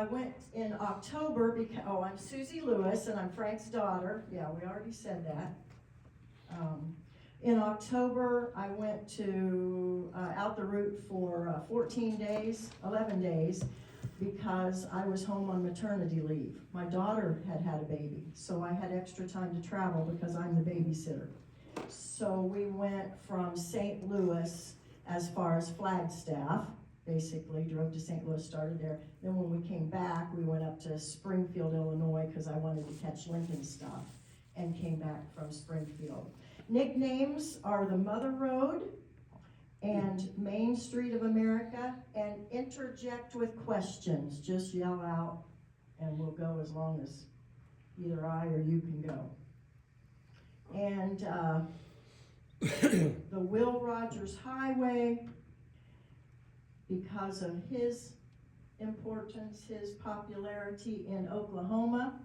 I went in October because, I'm Susie Lewis and I'm Frank's daughter. Yeah, we already said that. In October, I went to out the route for 11 days, because I was home on maternity leave. My daughter had a baby, so I had extra time to travel because I'm the babysitter. So we went from St. Louis as far as Flagstaff, basically drove to St. Louis, started there. Then when we came back, we went up to Springfield, Illinois, because I wanted to catch Lincoln stuff, and came back from Springfield. Nicknames are the Mother Road and Main Street of America, and interject with questions. Just yell out and we'll go as long as either I or you can go. And the Will Rogers Highway, because of his importance, his popularity in Oklahoma.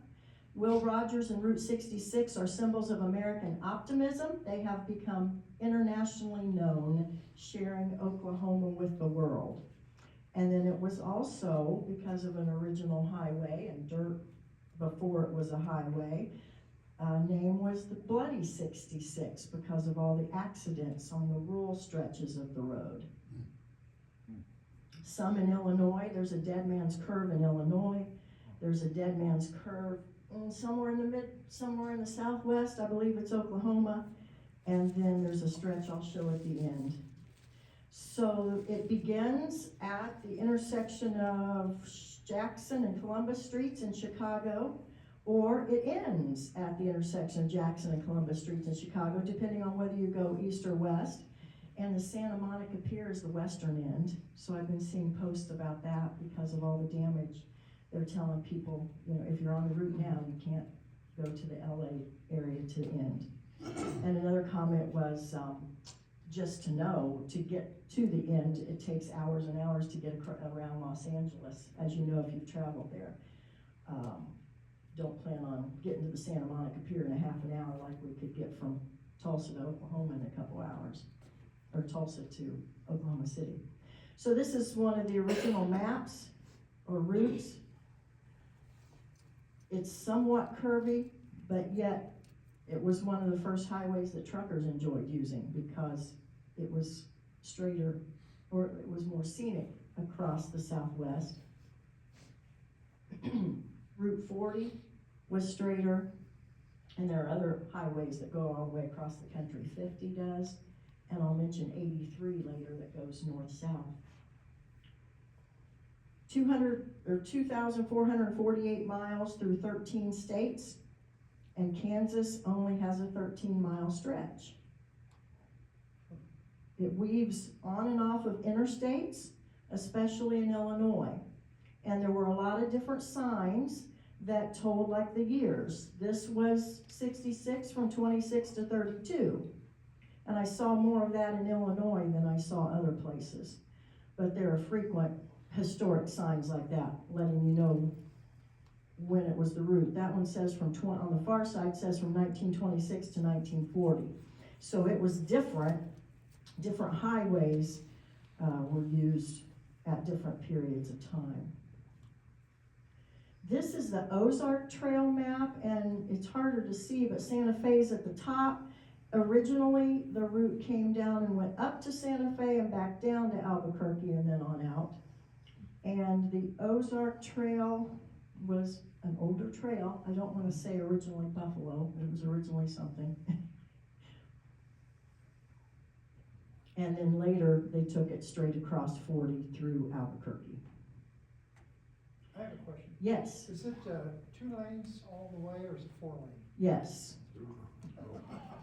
Will Rogers and Route 66 are symbols of American optimism. They have become internationally known, sharing Oklahoma with the world. And then it was also, because of an original highway and dirt before it was a highway, name was the Bloody 66 because of all the accidents on the rural stretches of the road. Some in Illinois, there's a Dead Man's Curve in Illinois. There's a Dead Man's Curve somewhere in the southwest, I believe it's Oklahoma, and then there's a stretch I'll show at the end. So it begins at the intersection of Jackson and Columbus Streets in Chicago, or it ends at the intersection of Jackson and Columbus Streets in Chicago, depending on whether you go east or west. And the Santa Monica Pier is the western end, so I've been seeing posts about that because of all the damage. They're telling people, if you're on the route now, you can't go to the LA area to the end. And another comment was, just to know, to get to the end, it takes hours and hours to get around Los Angeles, as you know if you've traveled there. Don't plan on getting to the Santa Monica Pier in a half an hour like we could get from Tulsa to Oklahoma in a couple hours, or Tulsa to Oklahoma City. So this is one of the original maps or routes. It's somewhat curvy, but yet it was one of the first highways that truckers enjoyed using because it was straighter, or it was more scenic across the Southwest. Route 40 was straighter, and there are other highways that go all the way across the country. 50 does, and I'll mention 83 later that goes north-south. 2,448 miles through 13 states, and Kansas only has a 13-mile stretch. It weaves on and off of interstates, especially in Illinois. And there were a lot of different signs that told like the years. This was 66 from 26 to 32. And I saw more of that in Illinois than I saw other places. But there are frequent historic signs like that, letting you know when it was the route. That one says on the far side says from 1926 to 1940. So it was different highways were used at different periods of time. This is the Ozark Trail map, and it's harder to see, but Santa Fe's at the top. Originally, the route came down and went up to Santa Fe and back down to Albuquerque and then on out. And the Ozark Trail was an older trail. I don't want to say originally Buffalo, it was originally something. And then later, they took it straight across 40 through Albuquerque. I have a question. Yes. Is it 2 lanes all the way, or is it 4 lane? Yes.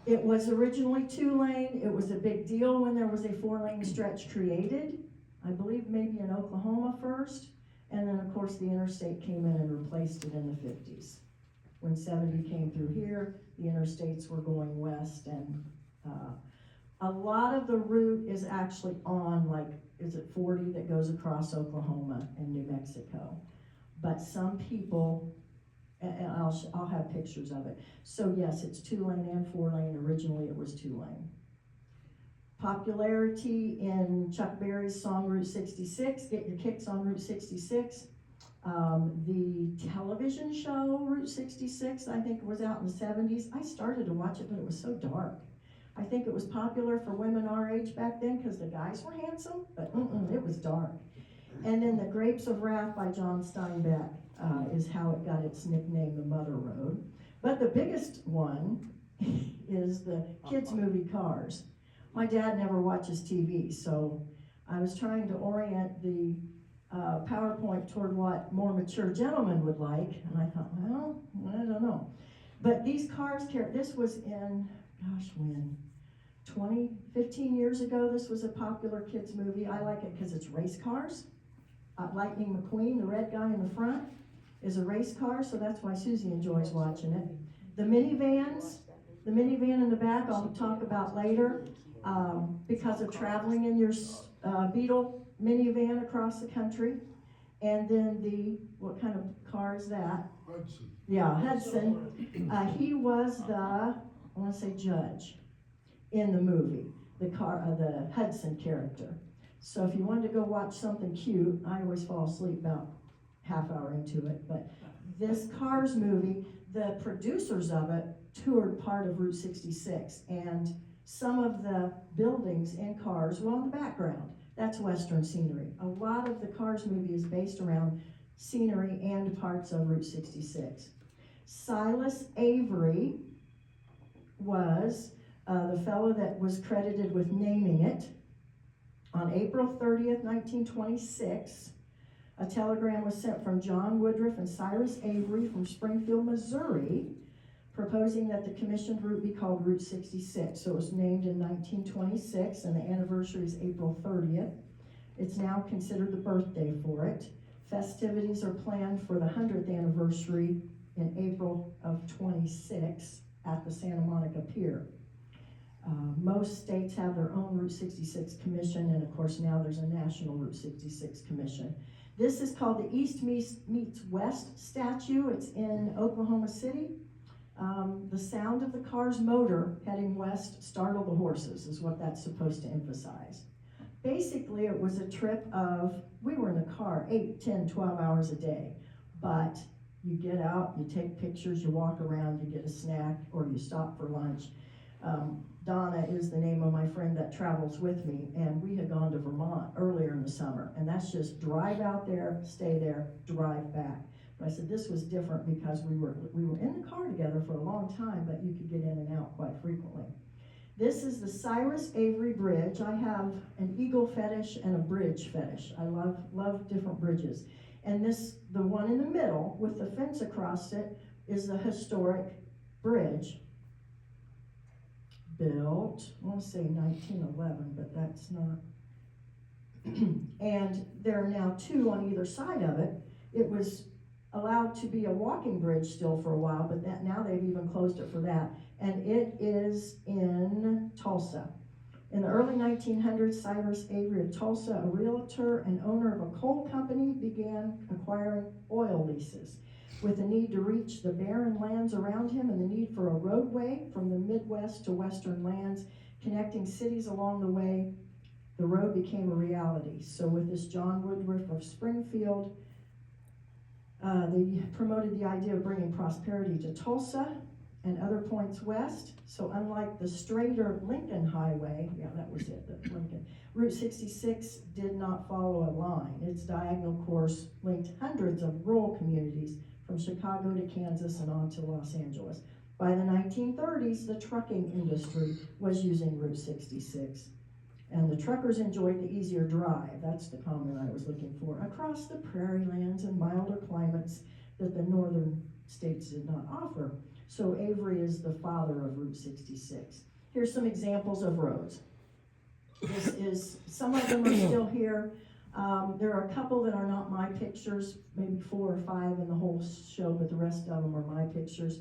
It was originally 2 lane. It was a big deal when there was a 4-lane stretch created. I believe maybe in Oklahoma first. And then of course the interstate came in and replaced it in the 50s. When 70 came through here, the interstates were going west, and a lot of the route is actually on, like, is it 40 that goes across Oklahoma and New Mexico? But some people, and I'll have pictures of it. So yes, it's 2-lane and 4-lane. Originally it was 2-lane. Popularity in Chuck Berry's song Route 66, Get Your Kicks on Route 66. The television show, Route 66, I think was out in the 70s. I started to watch it, but it was so dark. I think it was popular for women our age back then because the guys were handsome, but it was dark. And then The Grapes of Wrath by John Steinbeck is how it got its nickname, the Mother Road. But the biggest one is the kids' movie Cars. My dad never watches TV, so I was trying to orient the PowerPoint toward what more mature gentlemen would like, and I thought, well, I don't know. But these Cars, this was in, gosh, when? 15 years ago, this was a popular kids movie. I like it because it's race cars. Lightning McQueen, the red guy in the front, is a race car, so that's why Susie enjoys watching it. The minivan in the back I'll talk about later, because of traveling in your Beetle minivan across the country. And then what kind of car is that? Hudson. Yeah, Hudson. He was I want to say judge in the movie, the Hudson character. So if you wanted to go watch something cute, I always fall asleep about half hour into it, but this Cars movie, the producers of it toured part of Route 66, and some of the buildings in Cars were on the background. That's Western scenery. A lot of the Cars movie is based around scenery and parts of Route 66. Silas Avery was the fellow that was credited with naming it. On April 30th, 1926, a telegram was sent from John Woodruff and Cyrus Avery from Springfield, Missouri, proposing that the commissioned route be called Route 66. So it was named in 1926, and the anniversary is April 30th. It's now considered the birthday for it. Festivities are planned for the 100th anniversary in April of 26 at the Santa Monica Pier. Most states have their own Route 66 Commission, and of course now there's a National Route 66 Commission. This is called the East Meets West statue. It's in Oklahoma City. The sound of the car's motor heading west startled the horses, is what that's supposed to emphasize. Basically, it was a trip we were in the car 8, 10, 12 hours a day, but you get out, you take pictures, you walk around, you get a snack, or you stop for lunch. Donna is the name of my friend that travels with me, and we had gone to Vermont earlier in the summer, and that's just drive out there, stay there, drive back. But I said this was different because we were in the car together for a long time, but you could get in and out quite frequently. This is the Cyrus Avery Bridge. I have an eagle fetish and a bridge fetish. I love different bridges. And the one in the middle with the fence across it is the historic bridge. Built, I want to say 1911, but that's not. And there are now two on either side of it. It was allowed to be a walking bridge still for a while, but now they've even closed it for that. And it is in Tulsa. In the early 1900s, Cyrus Avery of Tulsa, a realtor and owner of a coal company, began acquiring oil leases. With the need to reach the barren lands around him and the need for a roadway from the Midwest to Western lands, connecting cities along the way, the road became a reality. So with this John Woodruff of Springfield, they promoted the idea of bringing prosperity to Tulsa and other points west. So unlike the straighter Lincoln Highway, that was it, the Lincoln, Route 66 did not follow a line. Its diagonal course linked hundreds of rural communities from Chicago to Kansas and on to Los Angeles. By the 1930s, the trucking industry was using Route 66. And the truckers enjoyed the easier drive, that's the comment I was looking for, across the prairie lands and milder climates that the northern states did not offer. So Avery is the father of Route 66. Here's some examples of roads. Some of them are still here. There are a couple that are not my pictures, maybe 4 or 5 in the whole show, but the rest of them are my pictures.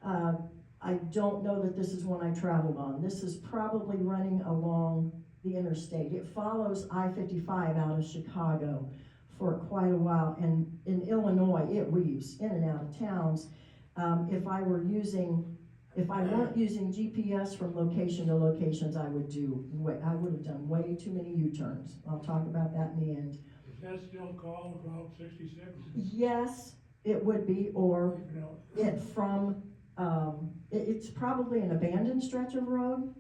I don't know that this is one I traveled on. This is probably running along the interstate. It follows I-55 out of Chicago for quite a while, and in Illinois, it weaves in and out of towns. If I weren't using GPS from location to locations, I would have done way too many U-turns. I'll talk about that in the end. Is that still called Route 66? Yes, it would be, or You know, it from, it's probably an abandoned stretch of road.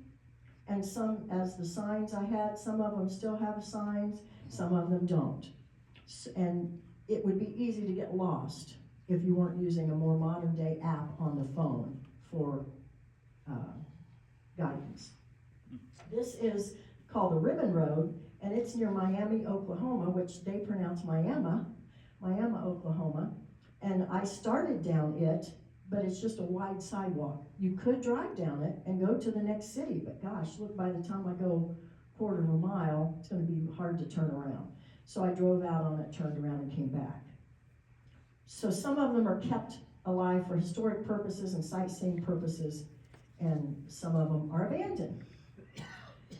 And some, as the signs I had, some of them still have signs, some of them don't. And it would be easy to get lost if you weren't using a more modern day app on the phone for guidance. This is called the Ribbon Road, and it's near Miami, Oklahoma, which they pronounce Miami, Oklahoma. And I started down it, but it's just a wide sidewalk. You could drive down it and go to the next city, but gosh, look, by the time I go quarter of a mile, it's gonna be hard to turn around. So I drove out on it, turned around, and came back. So some of them are kept alive for historic purposes and sightseeing purposes, and some of them are abandoned.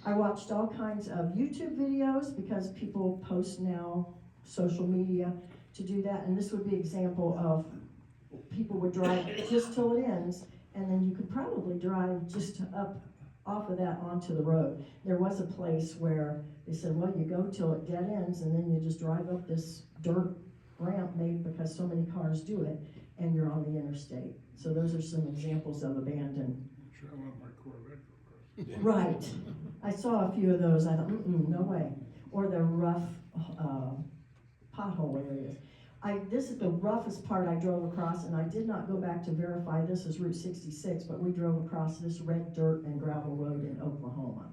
I watched all kinds of YouTube videos because people post now social media to do that, and this would be an example of people would drive just till it ends, and then you could probably drive just up off of that onto the road. There was a place where they said, well, you go till it dead ends, and then you just drive up this dirt ramp made because so many cars do it, and you're on the interstate. So those are some examples of abandoned. sure I want my Corvette to cross. Right. I saw a few of those. I thought, no way. Or the rough pothole areas. This is the roughest part I drove across, and I did not go back to verify this is Route 66, but we drove across this red dirt and gravel road in Oklahoma.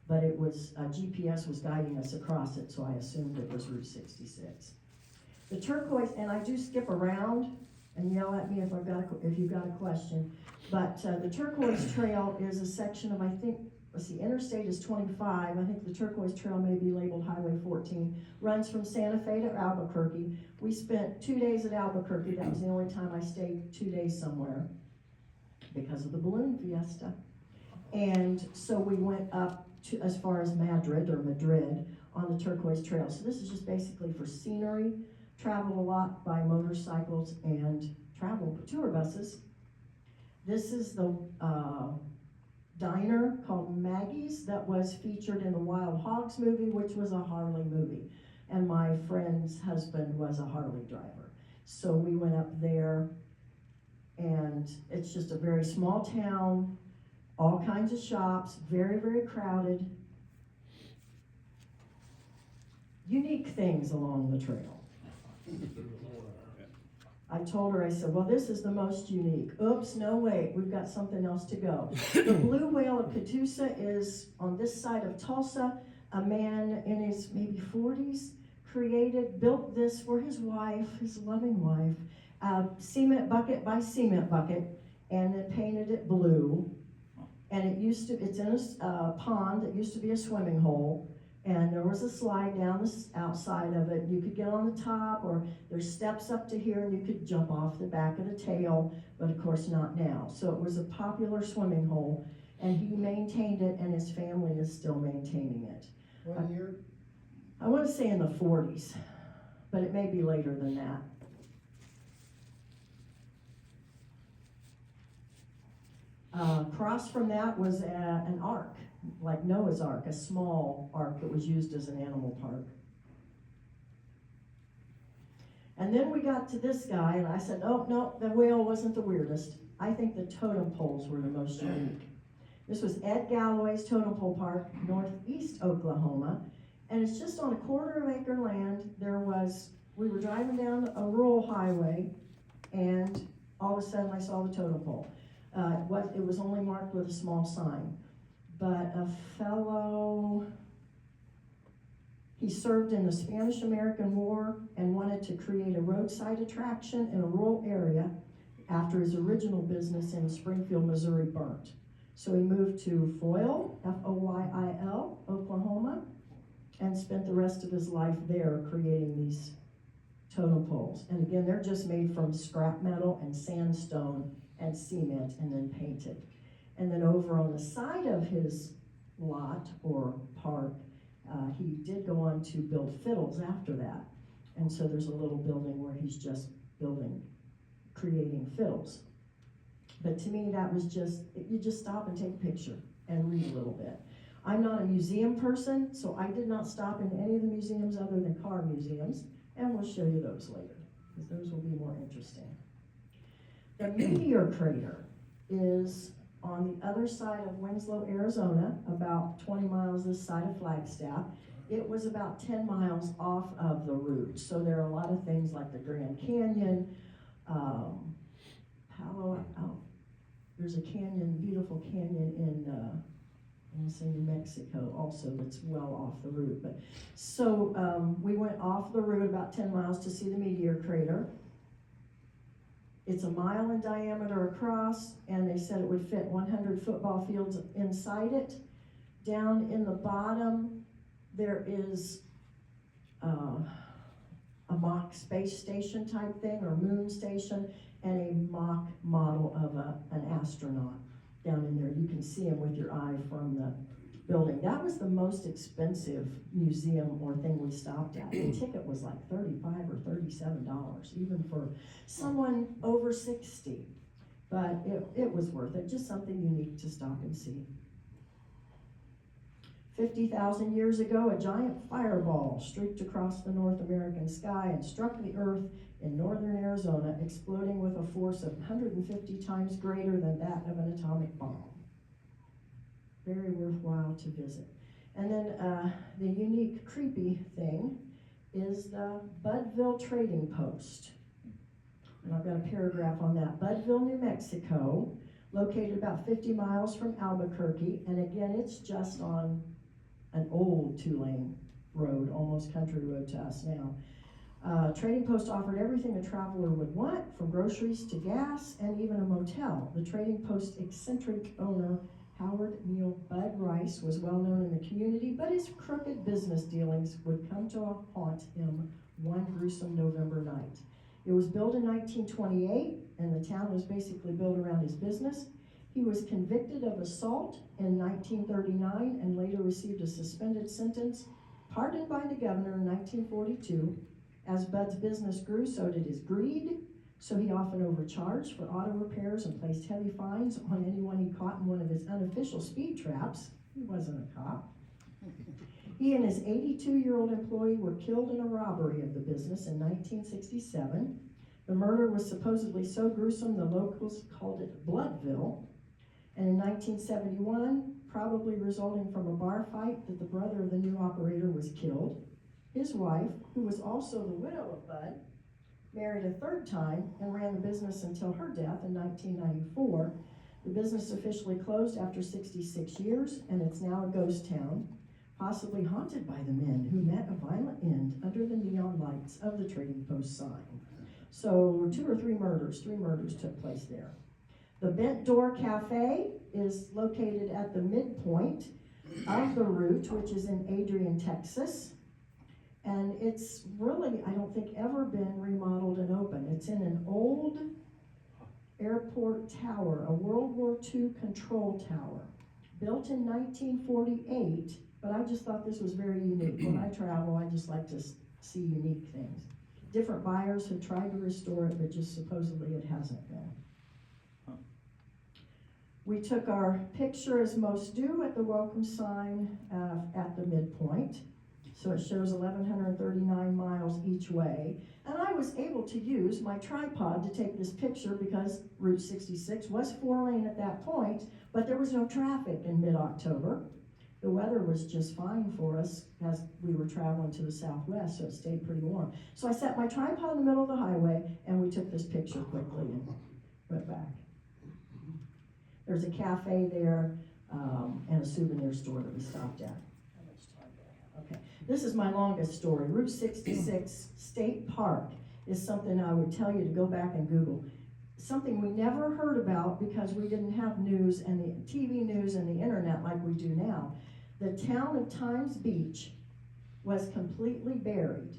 But it was, GPS was guiding us across it, so I assumed it was Route 66. The turquoise, and I do skip around and yell at me if you've got a question, but the turquoise trail is a section of, I think, let's see, interstate is 25. I think the turquoise trail may be labeled Highway 14. Runs from Santa Fe to Albuquerque. We spent 2 days at Albuquerque. That was the only time I stayed 2 days somewhere because of the balloon fiesta. And so we went up to as far as Madrid on the turquoise trail. So this is just basically for scenery. Travel a lot by motorcycles and travel tour buses. This is the diner called Maggie's that was featured in the Wild Hogs movie, which was a Harley movie. And my friend's husband was a Harley driver. So we went up there, and it's just a very small town, all kinds of shops, very, very crowded. Unique things along the trail. I told her, I said, well, this is the most unique. Oops, no, wait, we've got something else to go. The Blue Whale of Catoosa is on this side of Tulsa. A man in his maybe 40s built this for his wife, his loving wife, cement bucket by cement bucket, and then painted it blue. And it's in a pond that used to be a swimming hole. And there was a slide down the outside of it. You could get on the top, or there's steps up to here, and you could jump off the back of the tail, but of course not now. So it was a popular swimming hole, and he maintained it, and his family is still maintaining it. What year? I want to say in the 40s, but it may be later than that. Across from that was an ark, like Noah's Ark, a small ark that was used as an animal park. And then we got to this guy, and I said, oh, no, the whale wasn't the weirdest. I think the totem poles were the most unique. This was Ed Galloway's Totem Pole Park, northeast Oklahoma, and it's just on a quarter-acre land. We were driving down a rural highway, and all of a sudden I saw the totem pole. It was only marked with a small sign. But a fellow, he served in the Spanish-American War and wanted to create a roadside attraction in a rural area after his original business in Springfield, Missouri burnt. So he moved to Foyil, F-O-Y-I-L, Oklahoma, and spent the rest of his life there creating these totem poles. And again, they're just made from scrap metal and sandstone and cement and then painted. And then over on the side of his lot or park, he did go on to build fiddles after that. And so there's a little building where he's just creating fiddles. But to me, that was you just stop and take a picture and read a little bit. I'm not a museum person, so I did not stop in any of the museums other than car museums, and we'll show you those later, because those will be more interesting. The meteor crater is on the other side of Winslow, Arizona, about 20 miles this side of Flagstaff. It was about 10 miles off of the route, so there are a lot of things like the Grand Canyon, there's a canyon, beautiful canyon in, I want to say New Mexico also, that's well off the route. But so we went off the route about 10 miles to see the meteor crater. It's a mile in diameter across, and they said it would fit 100 football fields inside it. Down in the bottom, there is a mock space station type thing, or moon station, and a mock model of an astronaut down in there. You can see him with your eye from the building. That was the most expensive museum or thing we stopped at. The ticket was like $35 or $37, even for someone over 60. But it was worth it, just something unique to stop and see. 50,000 years ago, a giant fireball streaked across the North American sky and struck the earth in northern Arizona, exploding with a force of 150 times greater than that of an atomic bomb. Very worthwhile to visit. And then the unique, creepy thing is the Buddville Trading Post. And I've got a paragraph on that. Buddville, New Mexico, located about 50 miles from Albuquerque. And again, it's just on an old two-lane road, almost country road to us now. Trading Post offered everything a traveler would want, from groceries to gas and even a motel. The Trading Post eccentric owner, Howard Neal Bud Rice, was well known in the community, but his crooked business dealings would come to haunt him one gruesome November night. It was built in 1928, and the town was basically built around his business. He was convicted of assault in 1939 and later received a suspended sentence, pardoned by the governor in 1942. As Bud's business grew, so did his greed, so he often overcharged for auto repairs and placed heavy fines on anyone he caught in one of his unofficial speed traps. He wasn't a cop. He and his 82-year-old employee were killed in a robbery of the business in 1967. The murder was supposedly so gruesome the locals called it Bloodville. And in 1971, probably resulting from a bar fight, that the brother of the new operator was killed. His wife, who was also the widow of Bud, married a third time and ran the business until her death in 1994. The business officially closed after 66 years, and it's now a ghost town, possibly haunted by the men who met a violent end under the neon lights of the Trading Post sign. So three murders took place there. The Bent Door Cafe is located at the midpoint of the route, which is in Adrian, Texas. And it's really, I don't think, ever been remodeled and open. It's in an old airport tower, a World War II control tower, built in 1948, but I just thought this was very unique. When I travel, I just like to see unique things. Different buyers have tried to restore it, but just supposedly it hasn't been. We took our picture, as most do, at the welcome sign at the midpoint. So it shows 1,139 miles each way. And I was able to use my tripod to take this picture because Route 66 was 4-lane at that point, but there was no traffic in mid-October. The weather was just fine for us as we were traveling to the southwest, so it stayed pretty warm. So I set my tripod in the middle of the highway, and we took this picture quickly and went back. There's a cafe there and a souvenir store that we stopped at. How much time do I have? Okay, this is my longest story. Route 66 State Park is something I would tell you to go back and Google. Something we never heard about because we didn't have news and the TV news and the internet like we do now. The town of Times Beach was completely buried.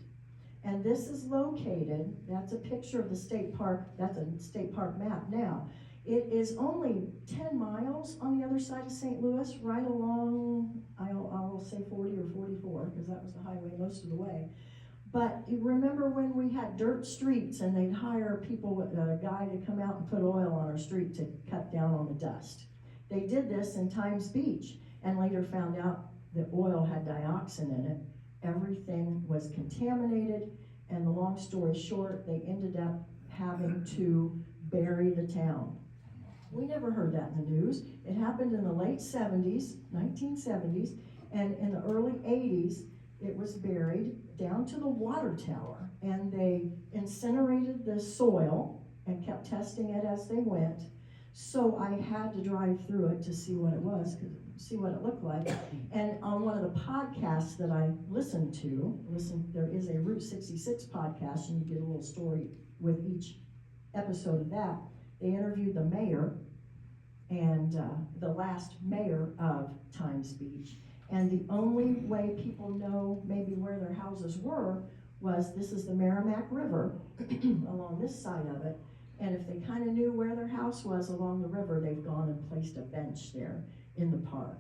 And this is located, that's a picture of the state park, that's a state park map now. It is only 10 miles on the other side of St. Louis, right along, I will say 40 or 44, because that was the highway most of the way. But you remember when we had dirt streets and they'd hire people, a guy to come out and put oil on our street to cut down on the dust. They did this in Times Beach. and later found out the oil had dioxin in it. Everything was contaminated, and the long story short, they ended up having to bury the town. We never heard that in the news. It happened in the late 70s, 1970s, and in the early 80s, it was buried down to the water tower, and they incinerated the soil and kept testing it as they went. So I had to drive through it to see what it was, see what it looked like. And on one of the podcasts that I listened to, there is a Route 66 podcast, and you get a little story with each episode of that. They interviewed the mayor and the last mayor of Times Beach. And the only way people know maybe where their houses were was, this is the Merrimack River along this side of it. And if they kind of knew where their house was along the river, they've gone and placed a bench there in the park.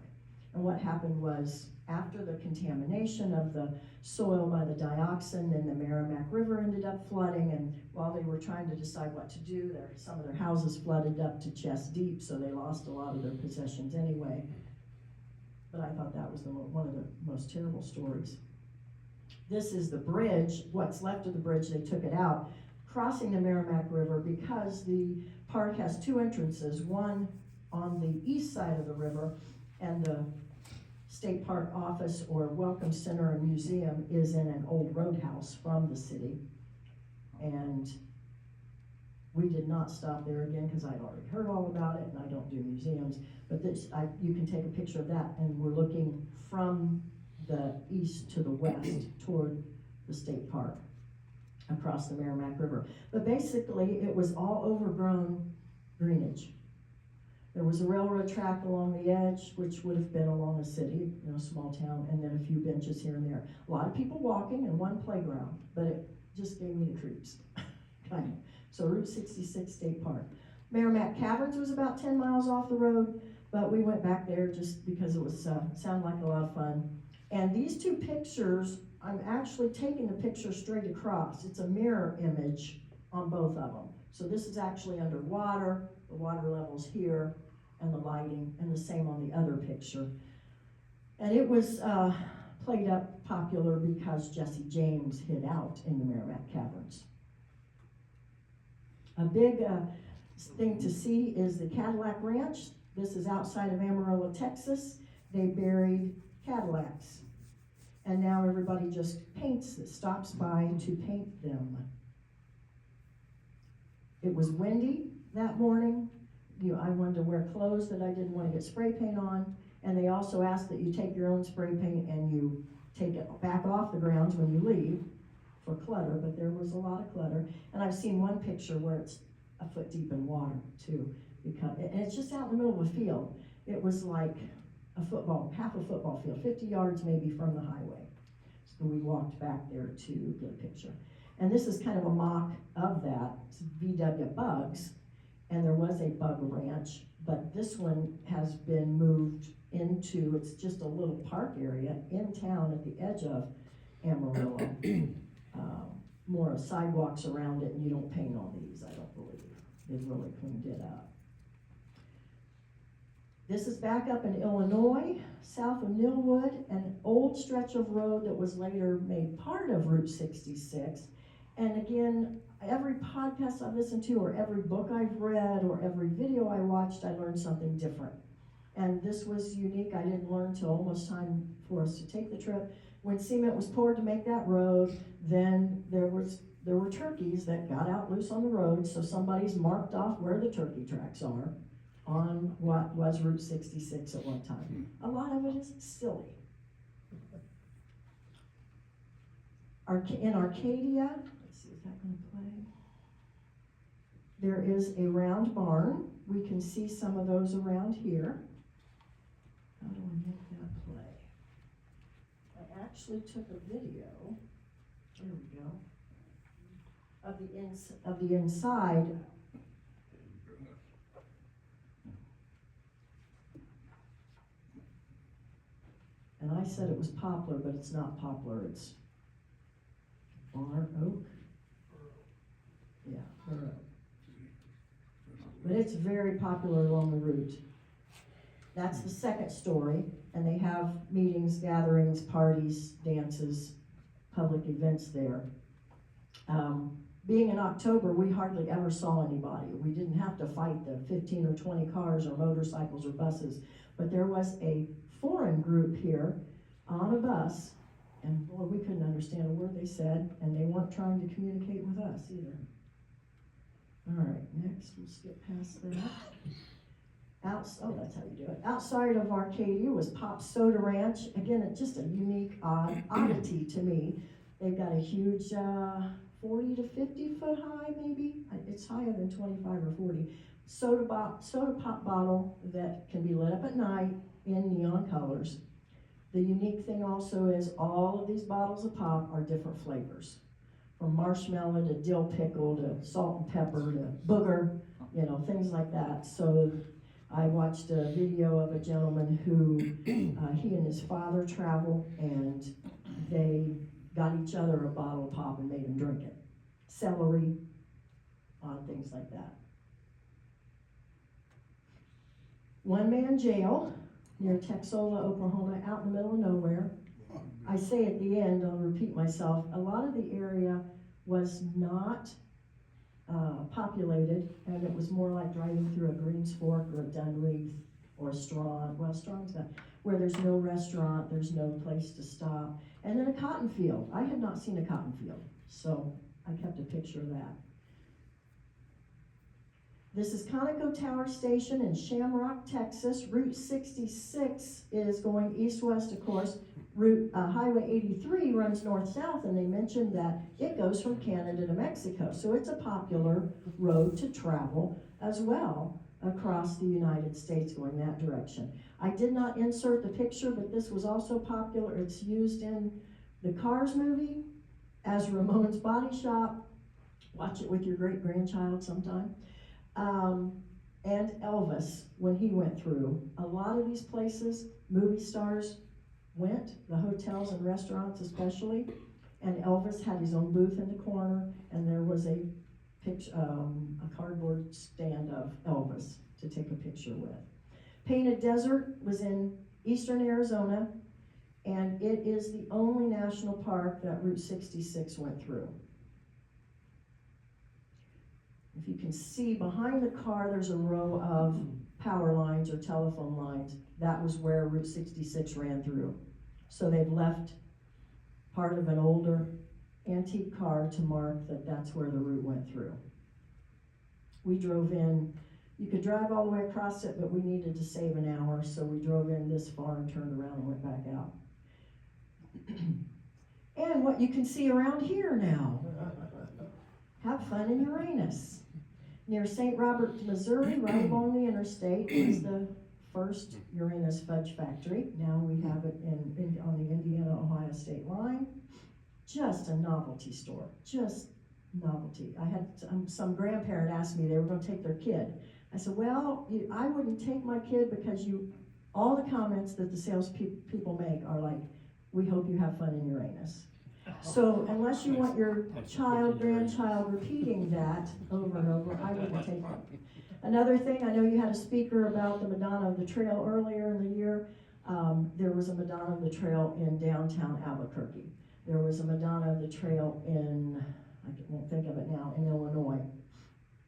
And what happened was, after the contamination of the soil by the dioxin, then the Merrimack River ended up flooding, and while they were trying to decide what to do, some of their houses flooded up to chest deep, so they lost a lot of their possessions anyway. But I thought that was one of the most terrible stories. This is the bridge, what's left of the bridge, they took it out, crossing the Merrimack River, because the park has two entrances, one on the east side of the river, and the State Park office or Welcome Center and Museum is in an old roadhouse from the city. And we did not stop there again because I'd already heard all about it, and I don't do museums. But you can take a picture of that, and we're looking from the east to the west toward the state park across the Merrimack River. But basically, it was all overgrown greenage. There was a railroad track along the edge, which would have been along a city, small town, and then a few benches here and there. A lot of people walking and one playground, but it just gave me the creeps, kind of. So Route 66 State Park. Merrimack Caverns was about 10 miles off the road, but we went back there just because it was sounded like a lot of fun. And these two pictures, I'm actually taking the picture straight across. It's a mirror image on both of them. So this is actually underwater, the water level's here, and the lighting, and the same on the other picture. And it was played up popular because Jesse James hid out in the Merrimack Caverns. A big thing to see is the Cadillac Ranch. This is outside of Amarillo, Texas. They buried Cadillacs. And now everybody just stops by to paint them. It was windy that morning. I wanted to wear clothes that I didn't want to get spray paint on. And they also asked that you take your own spray paint and you take it back off the grounds when you leave for clutter, but there was a lot of clutter. And I've seen one picture where it's a foot deep in water too, and it's just out in the middle of a field. It was like half a football field, 50 yards maybe from the highway. So we walked back there to get a picture. And this is kind of a mock of that. It's VW Bugs, and there was a bug ranch, but this one has been moved into, it's just a little park area in town at the edge of Amarillo. More sidewalks around it, and you don't paint all these, I don't believe. They've really cleaned it up. This is back up in Illinois, south of Millwood, an old stretch of road that was later made part of Route 66. And again, every podcast I've listened to, or every book I've read, or every video I watched, I learned something different. And this was unique. I didn't learn till almost time for us to take the trip. When cement was poured to make that road, then there were turkeys that got out loose on the road, so somebody's marked off where the turkey tracks are on what was Route 66 at one time. A lot of it is silly. In Arcadia, let's see, is that going to play? There is a round barn. We can see some of those around here. How do I make that play? I actually took a video, there we go, of the inside. And I said it was poplar, but it's not poplar, it's barn oak. Yeah, burr oak. But it's very popular along the route. That's the second story, and they have meetings, gatherings, parties, dances, public events there. Being in October, we hardly ever saw anybody. We didn't have to fight the 15 or 20 cars or motorcycles or buses, but there was a foreign group here on a bus, and boy, we couldn't understand a word they said, and they weren't trying to communicate with us either. All right, next, we'll skip past that. Oh, that's how you do it. Outside of Arcadia was Pop Soda Ranch. Again, it's just a unique oddity to me. They've got a huge 40 to 50 foot high, maybe. It's higher than 25 or 40. Soda pop bottle that can be lit up at night in neon colors. The unique thing also is all of these bottles of pop are different flavors. From marshmallow to dill pickle to salt and pepper to booger, things like that. So I watched a video of a gentleman who, he and his father travel, and they got each other a bottle of pop and made them drink it. Celery, things like that. One-man jail near Texola, Oklahoma, out in the middle of nowhere. I say at the end, I'll repeat myself, a lot of the area was not populated, and it was more like driving through a Greens Fork or a Dunreath or a Strong. Well, Strong's not, where there's no restaurant, there's no place to stop. And then a cotton field. I had not seen a cotton field, so I kept a picture of that. This is Conoco Tower Station in Shamrock, Texas. Route 66 is going east-west, of course. Highway 83 runs north-south, and they mentioned that it goes from Canada to Mexico. So it's a popular road to travel as well across the United States going that direction. I did not insert the picture, but this was also popular. It's used in the Cars movie as Ramon's Body Shop. Watch it with your great-grandchild sometime. And Elvis, when he went through. A lot of these places, movie stars went, the hotels and restaurants especially, and Elvis had his own booth in the corner, and there was a cardboard stand of Elvis to take a picture with. Painted Desert was in eastern Arizona, and it is the only national park that Route 66 went through. If you can see behind the car, there's a row of power lines or telephone lines. That was where Route 66 ran through. So they've left part of an older antique car to mark that that's where the route went through. We drove in. You could drive all the way across it, but we needed to save an hour, so we drove in this far and turned around and went back out. And what you can see around here now. Have fun in Uranus. Near St. Robert, Missouri, right along the interstate, is the first Uranus fudge factory. Now we have it on the Indiana-Ohio state line. Just a novelty store, just novelty. I had some grandparent ask me, they were going to take their kid. I said, well, I wouldn't take my kid because all the comments that the sales people make are like, we hope you have fun in Uranus. So unless you want your child, grandchild repeating that over and over, I wouldn't take them. Another thing, I know you had a speaker about the Madonna of the Trail earlier in the year. There was a Madonna of the Trail in downtown Albuquerque. There was a Madonna of the Trail in, I won't think of it now, in Illinois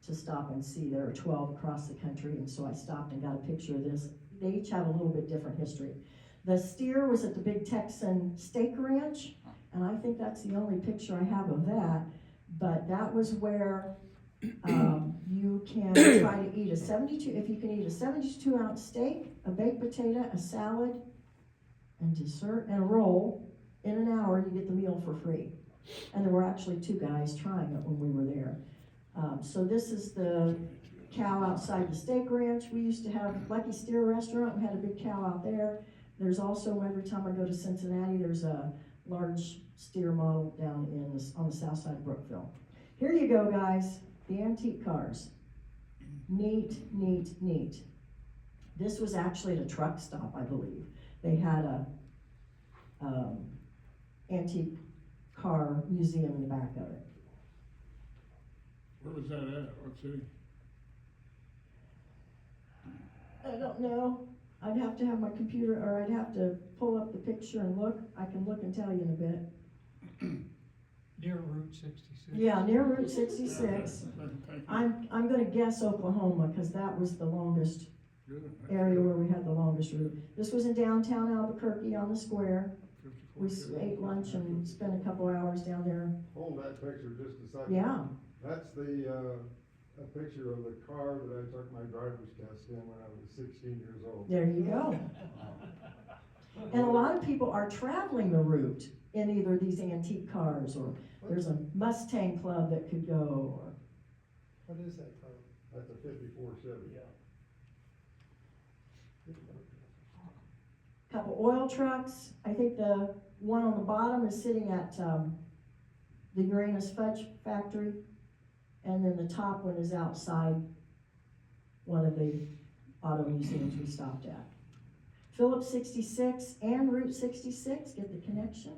to stop and see. There are 12 across the country, and so I stopped and got a picture of this. They each have a little bit different history. The steer was at the Big Texan Steak Ranch, and I think that's the only picture I have of that, but that was where you can try to eat if you can eat a 72-ounce steak, a baked potato, a salad, and dessert, and a roll, in an hour you get the meal for free. And there were actually 2 guys trying it when we were there. So this is the cow outside the steak ranch. We used to have Lucky Steer Restaurant. We had a big cow out there. There's also, every time I go to Cincinnati, there's a large steer model down on the south side of Brookville. Here you go, guys, the antique cars. Neat, neat, neat. This was actually at a truck stop, I believe. They had a antique car museum in the back of it. Where was that at? What city? I don't know. I'd have to have my computer, or I'd have to pull up the picture and look. I can look and tell you in a bit. Near Route 66. Yeah, near Route 66. I'm gonna guess Oklahoma, because that was the longest area where we had the longest route. This was in downtown Albuquerque on the square. We ate lunch and spent a couple hours down there. Hold that picture just a second. Yeah, That's a picture of the car that I took my driver's test in when I was 16 years old. there you go. And a lot of people are traveling the route in either these antique cars, or there's a Mustang club that could go, or What is that car? That's a 54 Chevy. a couple oil trucks. I think the one on the bottom is sitting at the Uranus Fudge Factory, and then the top one is outside one of the auto museums we stopped at. Phillips 66 and Route 66, get the connection?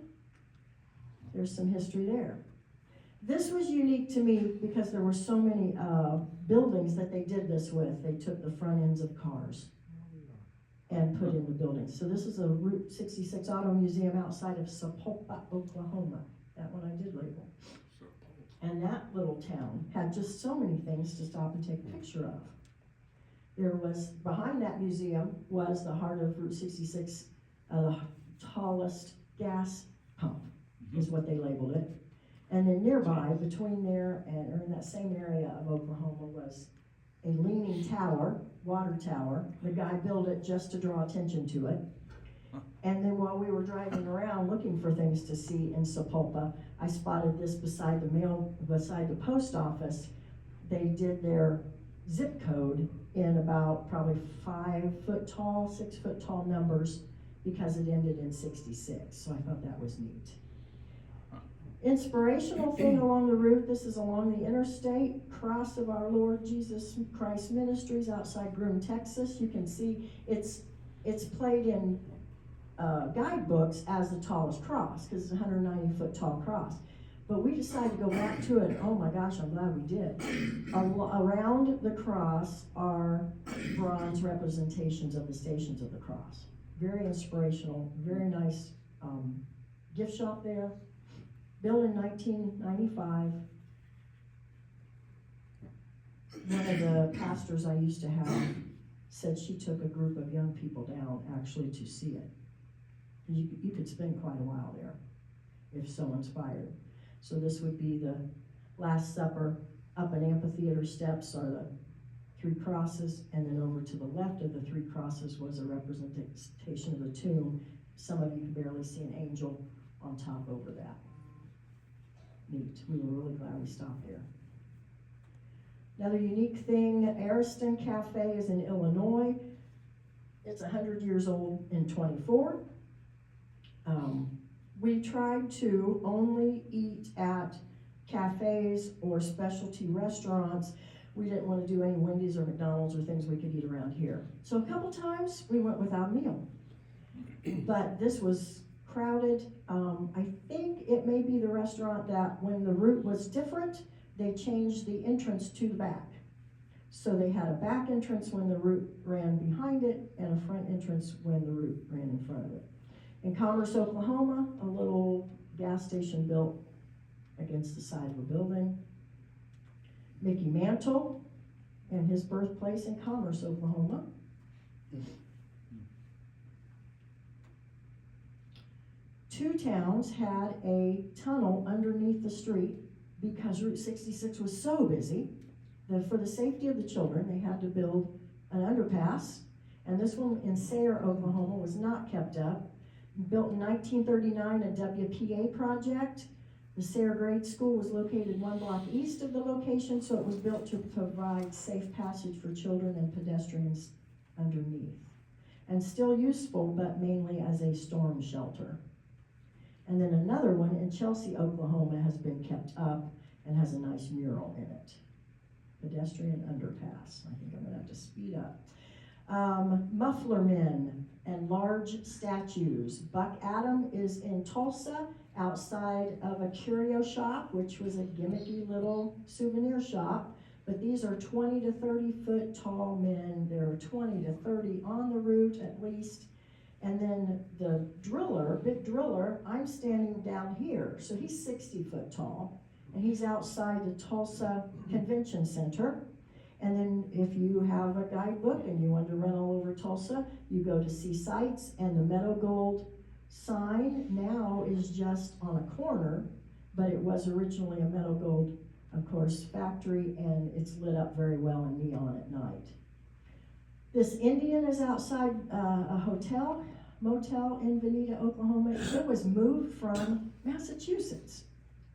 There's some history there. This was unique to me because there were so many buildings that they did this with. They took the front ends of cars and put in the buildings. So this is a Route 66 Auto Museum outside of Sapulpa, Oklahoma. That one I did label. And that little town had just so many things to stop and take a picture of. There was, behind that museum was the heart of Route 66, the tallest gas pump, is what they labeled it. And then nearby, between there and, or in that same area of Oklahoma, was a leaning tower, water tower. The guy built it just to draw attention to it. And then while we were driving around looking for things to see in Sapulpa, I spotted this beside the post office. They did their zip code in about probably 5 foot tall, 6 foot tall numbers, because it ended in 66. So I thought that was neat. Inspirational thing along the route, this is along the interstate, Cross of Our Lord Jesus Christ Ministries outside Groom, Texas. You can see it's played in guidebooks as the tallest cross, because it's a 190 foot tall cross. But we decided to go back to it. Oh my gosh, I'm glad we did. Around the cross are bronze representations of the stations of the cross. Very inspirational, very nice gift shop there. Built in 1995. One of the pastors I used to have said she took a group of young people down actually to see it. You could spend quite a while there if so inspired. So this would be the Last Supper. Up an amphitheater steps are the 3 crosses, and then over to the left of the 3 crosses was a representation of the tomb. Some of you can barely see an angel on top over that. Neat. We were really glad we stopped there. Another unique thing, Ariston Cafe is in Illinois. It's 100 years old in 24. We tried to only eat at cafes or specialty restaurants. We didn't want to do any Wendy's or McDonald's or things we could eat around here. So a couple times we went without a meal. But this was crowded. I think it may be the restaurant that when the route was different, they changed the entrance to the back. So they had a back entrance when the route ran behind it, and a front entrance when the route ran in front of it. In Commerce, Oklahoma, a little gas station built against the side of a building. Mickey Mantle and his birthplace in Commerce, Oklahoma. Two towns had a tunnel underneath the street because Route 66 was so busy that for the safety of the children, they had to build an underpass. And this one in Sayre, Oklahoma was not kept up. Built in 1939, a WPA project. The Sayre Grade School was located 1 block east of the location, so it was built to provide safe passage for children and pedestrians underneath. And still useful, but mainly as a storm shelter. And then another one in Chelsea, Oklahoma has been kept up and has a nice mural in it. Pedestrian underpass. I think I'm gonna have to speed up. Muffler men and large statues. Buck Adam is in Tulsa, outside of a curio shop, which was a gimmicky little souvenir shop, But these are 20 to 30 foot tall men. There are 20 to 30 on the route at least. And then the driller, big driller, I'm standing down here. So he's 60 foot tall. And he's outside the Tulsa Convention Center. And then if you have a guidebook and you want to run all over Tulsa, you go to see sites, and the Meadow Gold sign now is just on a corner, but it was originally a Meadow Gold, of course, factory, and it's lit up very well in neon at night. This Indian is outside a motel in Vinita, Oklahoma. It was moved from Massachusetts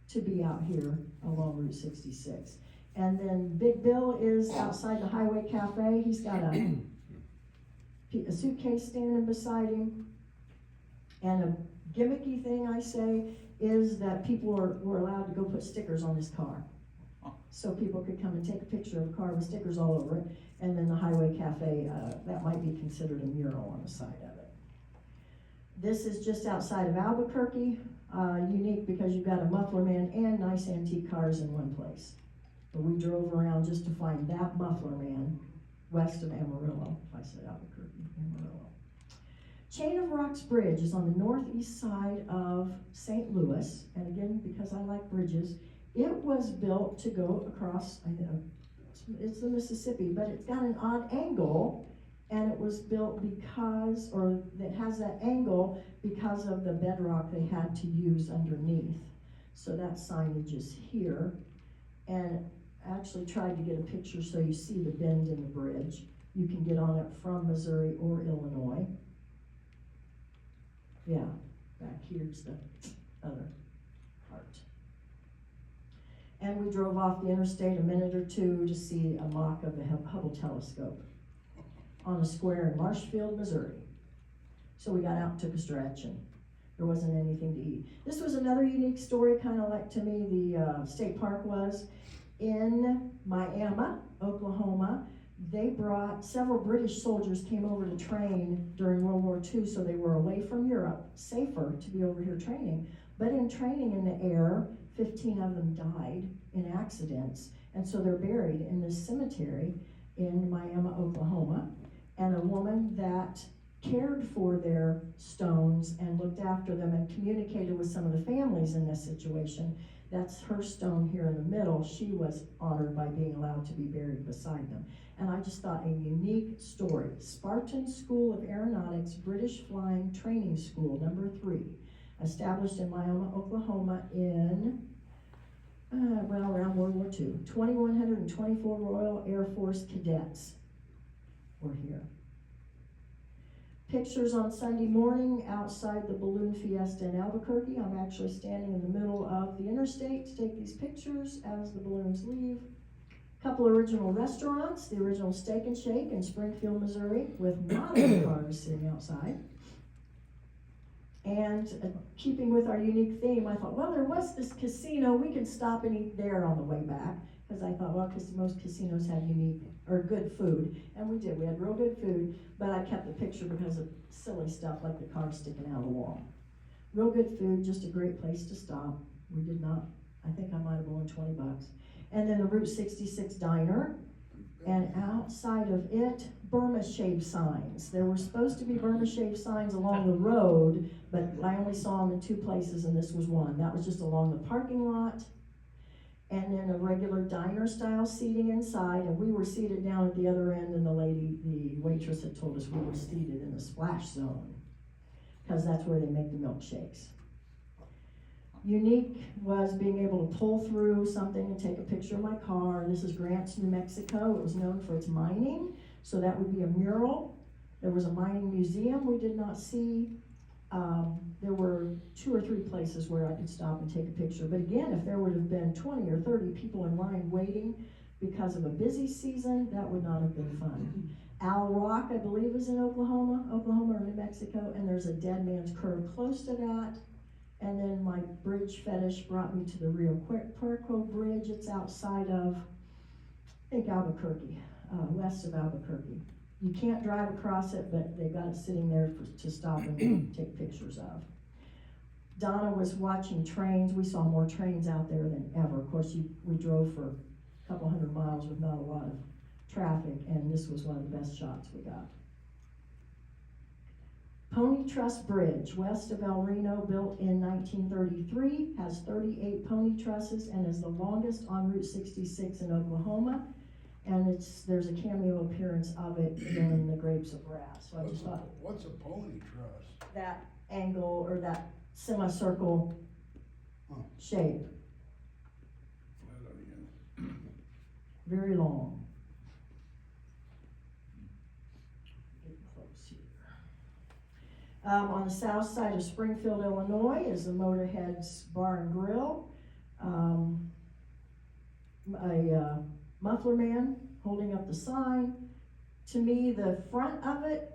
to be out here along Route 66. And then Big Bill is outside the Highway Cafe. He's got a suitcase standing beside him. And a gimmicky thing I say is that people were allowed to go put stickers on his car. So people could come and take a picture of a car with stickers all over it. And then the Highway Cafe, that might be considered a mural on the side of it. This is just outside of Albuquerque. Unique because you've got a muffler man and nice antique cars in one place. But we drove around just to find that muffler man west of Amarillo, if I said Albuquerque, Amarillo. Chain of Rocks Bridge is on the northeast side of St. Louis, and again, because I like bridges, it was built to go across, it's the Mississippi, but it's got an odd angle, and it was built because, or it has that angle because of the bedrock they had to use underneath. So that signage is here, and I actually tried to get a picture so you see the bend in the bridge. You can get on it from Missouri or Illinois. Yeah, back here's the other part. And we drove off the interstate a minute or two to see a mock of the Hubble telescope on a square in Marshfield, Missouri. So we got out and took a stretch, and there wasn't anything to eat. This was another unique story, kind of like to me the state park was. In Miami, Oklahoma, they brought, several British soldiers came over to train during World War II, so they were away from Europe, safer to be over here training. But in training in the air, 15 of them died in accidents, and so they're buried in this cemetery in Miami, Oklahoma. And a woman that cared for their stones and looked after them and communicated with some of the families in this situation, that's her stone here in the middle. She was honored by being allowed to be buried beside them. And I just thought a unique story. Spartan School of Aeronautics, British Flying Training School, number 3, established in Miami, Oklahoma in, around World War II. 2,124 Royal Air Force cadets were here. Pictures on Sunday morning outside the Balloon Fiesta in Albuquerque. I'm actually standing in the middle of the interstate to take these pictures as the balloons leave. A couple original restaurants, the original Steak and Shake in Springfield, Missouri, with modern cars sitting outside. And keeping with our unique theme, I thought, well, there was this casino, we can stop and eat there on the way back. Because I thought, well, because most casinos have unique or good food, and we did. We had real good food, but I kept the picture because of silly stuff like the car sticking out of the wall. Real good food, just a great place to stop. We did not, I think I might have won $20. And then the Route 66 diner, and outside of it, Burma Shave signs. There were supposed to be Burma Shave signs along the road, but I only saw them in 2 places, and this was one. That was just along the parking lot. And then a regular diner style seating inside, and we were seated down at the other end, and the waitress had told us we were seated in the splash zone, because that's where they make the milkshakes. Unique was being able to pull through something and take a picture of my car. This is Grants, New Mexico. It was known for its mining, so that would be a mural. There was a mining museum we did not see. There were 2 or 3 places where I could stop and take a picture. But again, if there would have been 20 or 30 people in line waiting because of a busy season, that would not have been fun. Owl Rock, I believe, is in Oklahoma or New Mexico, and there's a Dead Man's Curve close to that. And then my bridge fetish brought me to the Rio Puerco Bridge. It's outside of, I think, Albuquerque, west of Albuquerque. You can't drive across it, but they've got it sitting there to stop and take pictures of. Donna was watching trains. We saw more trains out there than ever. Of course, we drove for couple hundred miles with not a lot of traffic, and this was one of the best shots we got. Pony Truss Bridge, west of El Reno, built in 1933, has 38 pony trusses and is the longest on Route 66 in Oklahoma. And there's a cameo appearance of it in The Grapes of Wrath. So I just thought What's a pony truss? that angle or that semicircle Huh. shape, Flat on the end. very long. Getting close here. On the south side of Springfield, Illinois, is the Motorhead's Bar and Grill. A muffler man holding up the sign. To me, the front of it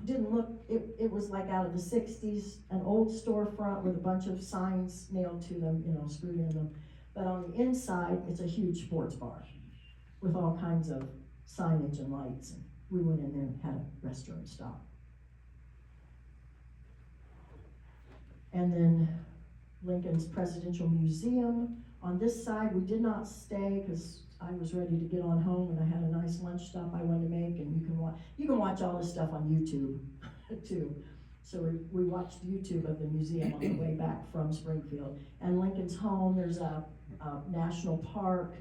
didn't look, it was like out of the 60s, an old storefront with a bunch of signs nailed to them, screwed in them. But on the inside, it's a huge sports bar with all kinds of signage and lights. And we went in there and had a restroom stop. And then Lincoln's Presidential Museum. On this side, we did not stay because I was ready to get on home, and I had a nice lunch stop I wanted to make, and you can watch all this stuff on YouTube too. So we watched YouTube of the museum on the way back from Springfield. And Lincoln's home, there's a national park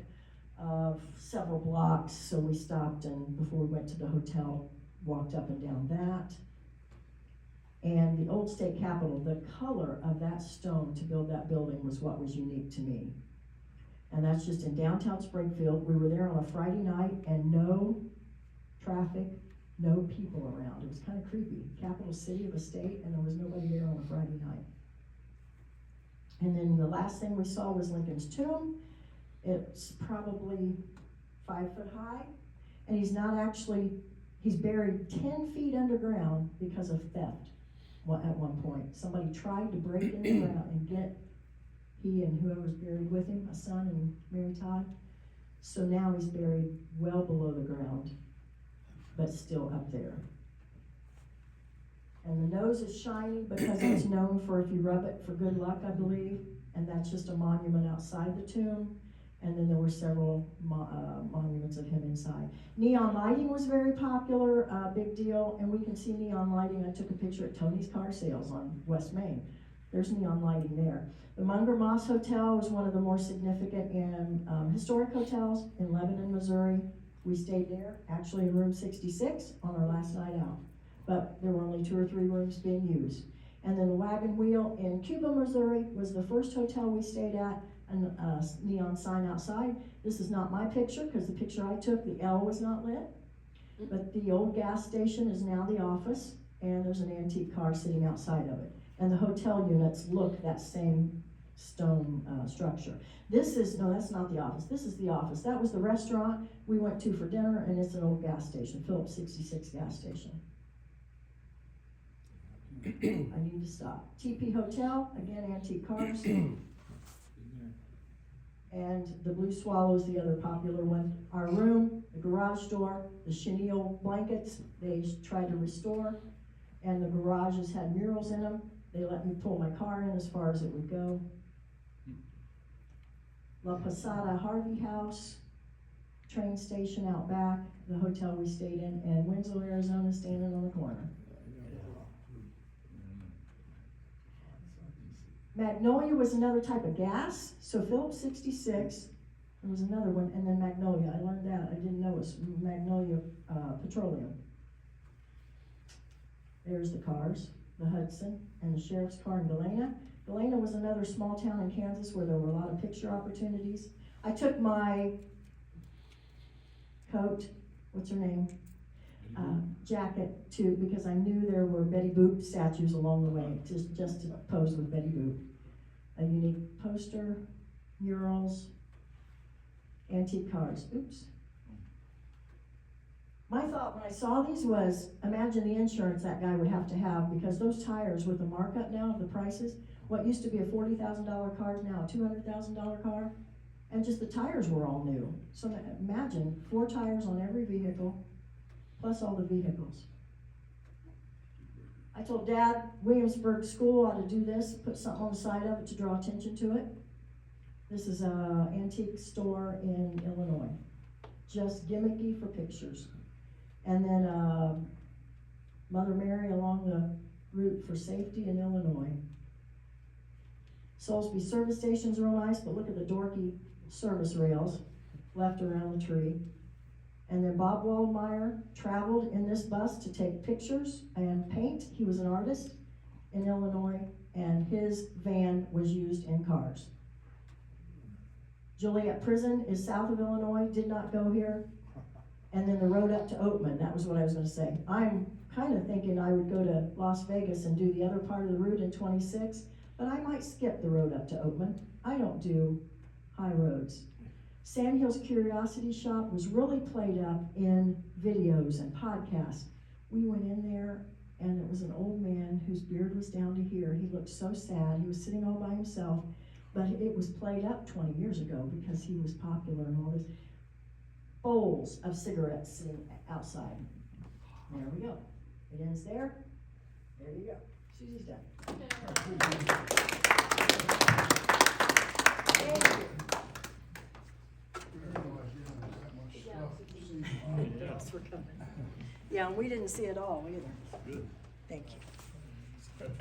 of several blocks, so we stopped, and before we went to the hotel, walked up and down that. And the old state capitol, the color of that stone to build that building was what was unique to me. And that's just in downtown Springfield. We were there on a Friday night and no traffic, no people around. It was kind of creepy. Capital city of a state, and there was nobody there on a Friday night. And then the last thing we saw was Lincoln's tomb. It's probably 5 foot high, and he's buried 10 feet underground because of theft. At one point, somebody tried to break in the ground and get he and whoever's buried with him, a son and Mary Todd. So now he's buried well below the ground, but still up there. And the nose is shiny because it's known for if you rub it for good luck, I believe. And that's just a monument outside the tomb. And then there were several monuments of him inside. Neon lighting was very popular, big deal. And we can see neon lighting. I took a picture at Tony's Car Sales on West Main. There's neon lighting there. The Munger Moss Hotel was one of the more significant and historic hotels in Lebanon, Missouri. We stayed there, actually in room 66 on our last night out. But there were only 2 or 3 rooms being used. And then the Wagon Wheel in Cuba, Missouri was the first hotel we stayed at, and a neon sign outside. This is not my picture, because the picture I took, the L was not lit. But the old gas station is now the office, and there's an antique car sitting outside of it. And the hotel units look that same stone structure. No, that's not the office. This is the office. That was the restaurant we went to for dinner, and it's an old gas station, Phillips 66 gas station. I need to stop. TP Hotel, again, antique cars. And the Blue Swallow is the other popular one. Our room, the garage door, the chenille blankets, they tried to restore. And the garages had murals in them. They let me pull my car in as far as it would go. La Posada Harvey House, train station out back, the hotel we stayed in, and Winslow, Arizona, standing on the corner. Magnolia was another type of gas, so Phillips 66, there was another one, and then Magnolia. I learned that. I didn't know it was Magnolia Petroleum. There's the cars, the Hudson, and the sheriff's car in Galena. Galena was another small town in Kansas where there were a lot of picture opportunities. I took my coat, what's her name, jacket too, because I knew there were Betty Boop statues along the way, just to pose with Betty Boop. A unique poster, murals, antique cars. Oops. My thought when I saw these was, imagine the insurance that guy would have to have, because those tires with the markup now of the prices, what used to be a $40,000 car is now a $200,000 car, and just the tires were all new. So imagine 4 tires on every vehicle, plus all the vehicles. I told Dad, Williamsburg School ought to do this, put something on the side of it to draw attention to it. This is a antique store in Illinois, just gimmicky for pictures. And then, Mother Mary along the route for safety in Illinois. Soulsby service station's real nice, but look at the dorky service rails left around the tree. And then Bob Waldmeyer traveled in this bus to take pictures and paint. He was an artist in Illinois, and his van was used in cars. Joliet Prison is south of Illinois, did not go here. And then the road up to Oatman, that was what I was gonna say. I'm kind of thinking I would go to Las Vegas and do the other part of the route in 26, but I might skip the road up to Oatman. I don't do high roads. Sandhills Curiosity Shop was really played up in videos and podcasts. We went in there, and it was an old man whose beard was down to here. He looked so sad. He was sitting all by himself, but it was played up 20 years ago because he was popular and all this. Bowls of cigarettes sitting outside. There we go. It ends there. There you go. Susie's done. Thanks for coming. Yeah, and we didn't see it all either. Good. Thank you.